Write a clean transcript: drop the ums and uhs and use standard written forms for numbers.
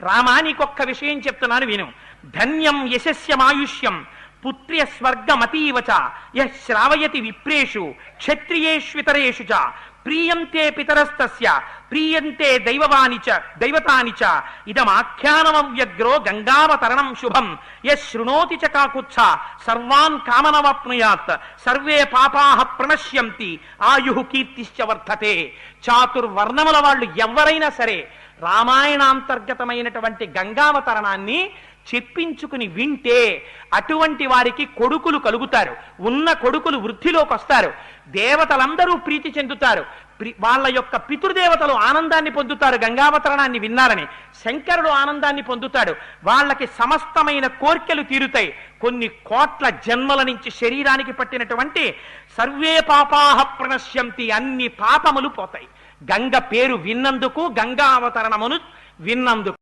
రామా నీకొక్క విషయం చెప్తున్నాను విను. ధన్యం యశస్యమాయుష్యం పుత్ర్య స్వర్గమతీవచ యః శ్రావయతి విప్రేషు క్షత్రియేష్వితరేషు చ ప్రీయంతే పితరస్తస్య ప్రీయంతే దైవతాని చ ఇదమాఖ్యానమవ్యగ్రో గంగావతరణం శుభం యః శృణోతి చ కాకుత్స సర్వాన్ కామనవాప్నుయాత్ సర్వే పాపాః ప్రణశ్యంతి ఆయుః కీర్తిశ్చ వర్ధతే. చాతుర్వర్ణముల వాళ్ళు ఎవరైనా సరే రామాయణాంతర్గతమైనటువంటి గంగావతరణాన్ని చెప్పించుకుని వింటే అటువంటి వారికి కొడుకులు కలుగుతారు, ఉన్న కొడుకులు వృద్ధిలోకి వస్తారు, దేవతలందరూ ప్రీతి చెందుతారు, వాళ్ళ యొక్క పితృదేవతలు ఆనందాన్ని పొందుతారు గంగావతరణాన్ని విన్నారని. శంకరుడు ఆనందాన్ని పొందుతాడు, వాళ్ళకి సమస్తమైన కోర్కెలు తీరుతాయి. కొన్ని కోట్ల జన్మల నుంచి శరీరానికి పట్టినటువంటి సర్వే పాపాః ప్రణశ్యంతి, అన్ని పాపములు పోతాయి గంగ పేరు విన్నందుకు, గంగావతరణమును విన్నందుకు.